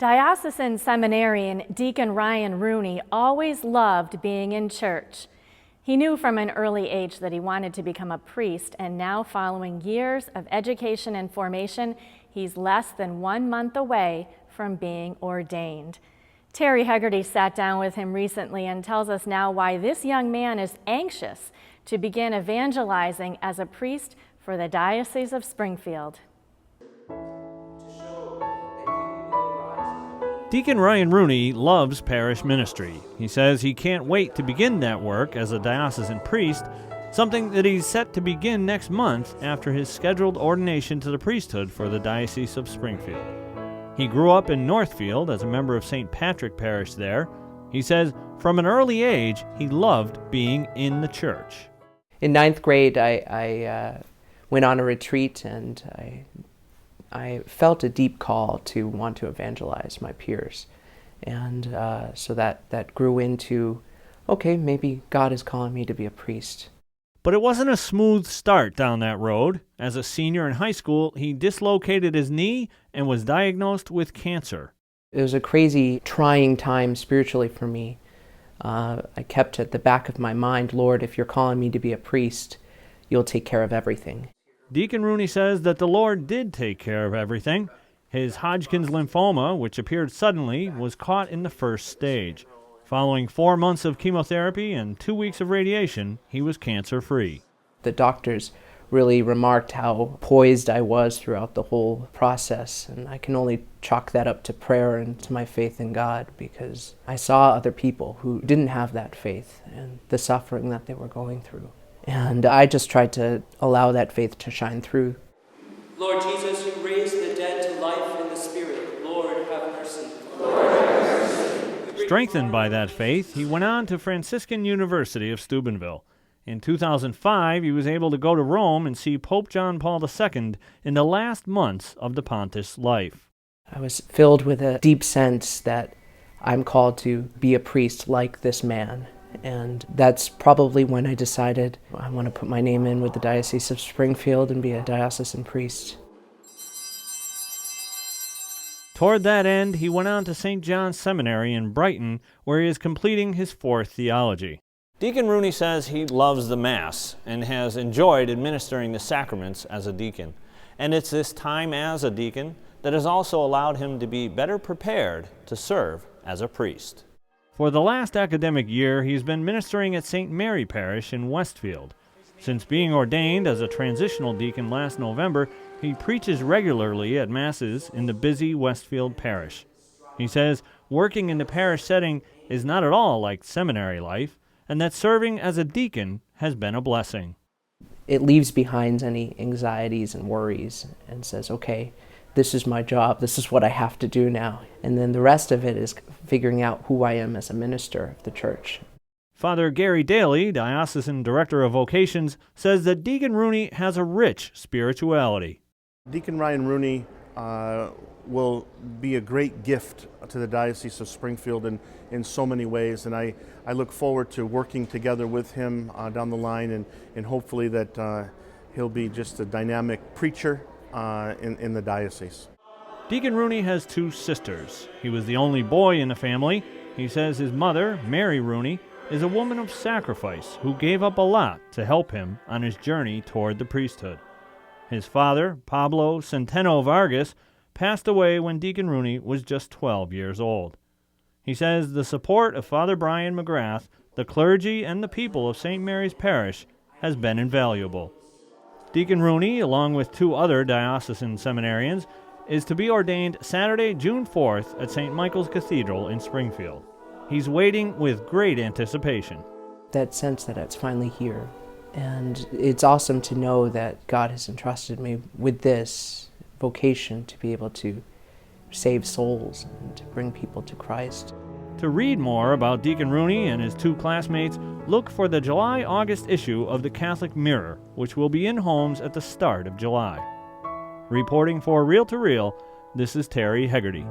Diocesan seminarian Deacon Ryan Rooney always loved being in church. He knew from an early age that he wanted to become a priest, and now, following years of education and formation, he's less than 1 month away from being ordained. Terry Hegarty sat down with him recently and tells us now why this young man is anxious to begin evangelizing as a priest for the Diocese of Springfield. Deacon Ryan Rooney loves parish ministry. He says he can't wait to begin that work as a diocesan priest, something that he's set to begin next month after his scheduled ordination to the priesthood for the Diocese of Springfield. He grew up in Northfield as a member of St. Patrick Parish there. He says from an early age he loved being in the church. In 9th grade, I went on a retreat, and I felt a deep call to want to evangelize my peers. And so that grew into, okay, maybe God is calling me to be a priest. But it wasn't a smooth start down that road. As a senior in high school, he dislocated his knee and was diagnosed with cancer. It was a crazy, trying time spiritually for me. I kept at the back of my mind, Lord, if you're calling me to be a priest, you'll take care of everything. Deacon Rooney says that the Lord did take care of everything. His Hodgkin's lymphoma, which appeared suddenly, was caught in the first stage. Following 4 months of chemotherapy and 2 weeks of radiation, he was cancer-free. The doctors really remarked how poised I was throughout the whole process, and I can only chalk that up to prayer and to my faith in God, because I saw other people who didn't have that faith and the suffering that they were going through. And I just tried to allow that faith to shine through. Lord Jesus, you raised the dead to life in the Spirit. Lord, have mercy. Lord, have mercy. Strengthened by that faith, he went on to Franciscan University of Steubenville. In 2005, he was able to go to Rome and see Pope John Paul II in the last months of the Pontiff's life. I was filled with a deep sense that I'm called to be a priest like this man. And that's probably when I decided I want to put my name in with the Diocese of Springfield and be a diocesan priest. Toward that end, he went on to St. John's Seminary in Brighton, where he is completing his 4th theology. Deacon Rooney says he loves the Mass and has enjoyed administering the sacraments as a deacon. And it's this time as a deacon that has also allowed him to be better prepared to serve as a priest. For the last academic year, he's been ministering at St. Mary Parish in Westfield. Since being ordained as a transitional deacon last November, he preaches regularly at Masses in the busy Westfield Parish. He says working in the parish setting is not at all like seminary life, and that serving as a deacon has been a blessing. It leaves behind any anxieties and worries and says, okay, this is my job, this is what I have to do now. And then the rest of it is figuring out who I am as a minister of the church. Father Gary Daly, Diocesan Director of Vocations, says that Deacon Rooney has a rich spirituality. Deacon Ryan Rooney will be a great gift to the Diocese of Springfield in so many ways, and I look forward to working together with him down the line, and hopefully that he'll be just a dynamic preacher in the diocese. Deacon Rooney has 2 sisters. He was the only boy in the family. He says his mother, Mary Rooney, is a woman of sacrifice who gave up a lot to help him on his journey toward the priesthood. His father, Pablo Centeno Vargas, passed away when Deacon Rooney was just 12 years old. He says the support of Father Brian McGrath, the clergy, and the people of St. Mary's Parish has been invaluable. Deacon Rooney, along with 2 other diocesan seminarians, is to be ordained Saturday, June 4th at St. Michael's Cathedral in Springfield. He's waiting with great anticipation. That sense that it's finally here. And it's awesome to know that God has entrusted me with this vocation to be able to save souls and to bring people to Christ. To read more about Deacon Rooney and his 2 classmates, look for the July-August issue of the Catholic Mirror, which will be in homes at the start of July. Reporting for Reel to Reel, this is Terry Hegarty.